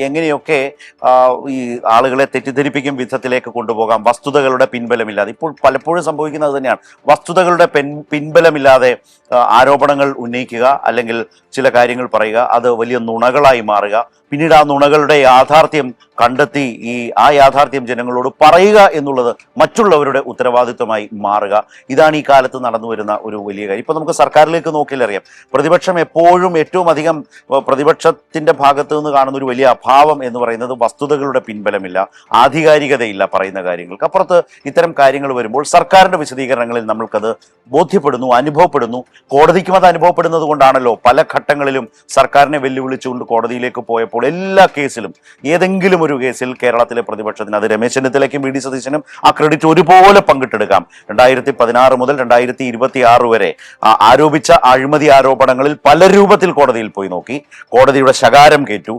എങ്ങനെയൊക്കെ ഈ ആളുകളെ തെറ്റിദ്ധരിപ്പിക്കും വിധത്തിലേക്ക് കൊണ്ടുപോകാം വസ്തുതകളുടെ പിൻബലമില്ലാതെ. ഇപ്പോൾ പലപ്പോഴും സംഭവിക്കുന്നത് തന്നെയാണ്. വസ്തുതകളുടെ പിൻബലമില്ലാതെ ആരോപണങ്ങൾ ഉന്നയിക്കുക, അല്ലെങ്കിൽ ചില കാര്യങ്ങൾ പറയുക, അത് വലിയ നുണകളായി മാറുക, പിന്നീട് ആ നുണകളുടെ യാഥാർത്ഥ്യം കണ്ടെത്തി ആ യാഥാർത്ഥ്യം ജനങ്ങളോട് പറയുക എന്നുള്ളത് മറ്റുള്ളവരുടെ ഉത്തരവാദിത്വമായി മാറുക. ഇതാണ് ഈ കാലത്ത് നടന്നു വരുന്ന ഒരു വലിയ കാര്യം. ഇപ്പൊ നമുക്ക് സർക്കാരിലേക്ക് നോക്കിയാലറിയാം, പ്രതിപക്ഷം എപ്പോഴും ഏറ്റവും അധികം പ്രതിപക്ഷത്തിന്റെ ഭാഗത്ത് നിന്ന് കാണുന്ന ഒരു വലിയ അഭാവം എന്ന് പറയുന്നത് വസ്തുതകളുടെ പിൻബലമില്ല, ആധികാരികതയില്ല പറയുന്ന കാര്യങ്ങൾക്ക്. അപ്പുറത്ത് ഇത്തരം കാര്യങ്ങൾ വരുമ്പോൾ സർക്കാരിന്റെ വിശദീകരണങ്ങളിൽ നമ്മൾക്കത് ബോധ്യപ്പെടുന്നു, അനുഭവപ്പെടുന്നു. കോടതിക്കും അത് അനുഭവപ്പെടുന്നത് കൊണ്ടാണല്ലോ പല ഘട്ടങ്ങളിലും സർക്കാരിനെ വെല്ലുവിളിച്ചുകൊണ്ട് കോടതിയിലേക്ക് പോയപ്പോൾ എല്ലാ കേസിലും ഏതെങ്കിലും ഒരു കേസിൽ കേരളത്തിലെ പ്രതിപക്ഷത്തിന്, അത് രമേശ് ചെന്നിത്തലയ്ക്കും വി ഡി സതീശനും ആ ക്രെഡിറ്റ് ഒരുപോലെ പങ്കിട്ടെടുക്കാം, 2016 മുതൽ 2026 വരെ ആരോപിച്ച അഴിമതി ആരോപണങ്ങളിൽ പല രൂപത്തിൽ കോടതിയിൽ പോയി നോക്കി, കോടതിയുടെ ശകാരം കേട്ടു.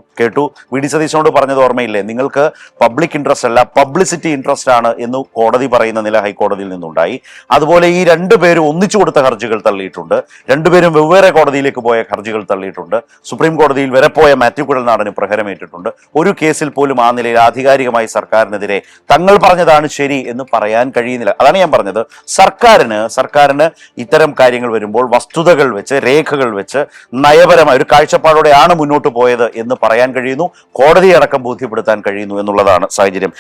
വി ഡി സതീശനോട് പറഞ്ഞത് ഓർമ്മയില്ലേ, നിങ്ങൾക്ക് പബ്ലിക് ഇൻട്രസ്റ്റ് അല്ല പബ്ലിസിറ്റി ഇൻട്രസ്റ്റ് ആണ് എന്ന് കോടതി പറയുന്ന നില ഹൈക്കോടതിയിൽ നിന്നുണ്ടായി. അതുപോലെ ഈ രണ്ടുപേരും ഒന്നിച്ചു കൊടുത്ത ഹർജികൾ തള്ളിയിട്ടുണ്ട്, രണ്ടുപേരും വെവ്വേറെ കോടതിയിലേക്ക് പോയ ഹർജികൾ തള്ളിയിട്ടുണ്ട്, സുപ്രീം കോടതിയിൽ വരെ പോയ മാത്യു കുഴൽനാടന് പ്രഹരമേറ്റിട്ടുണ്ട്. ഒരു കേസിൽ പോലും ആ നിലയിൽ ആധികാരികമായി സർക്കാരിനെതിരെ തങ്ങൾ പറഞ്ഞതാണ് ശരി എന്ന് പറയാൻ കഴിയുന്നില്ല. അതാണ് ഞാൻ പറഞ്ഞത്, സർക്കാരിന് ഇത്തരം കാര്യങ്ങൾ വരുമ്പോൾ വസ്തുതകൾ വെച്ച്, രേഖകൾ വെച്ച്, നയപരമായ ഒരു കാഴ്ചപ്പാടോടെയാണ് മുന്നോട്ട് പോയത് എന്ന് പറയാൻ കഴിയുന്നു, കോടതിയടക്കം ബോധ്യപ്പെടുത്താൻ കഴിയുന്നു എന്നുള്ളതാണ് സാഹചര്യം.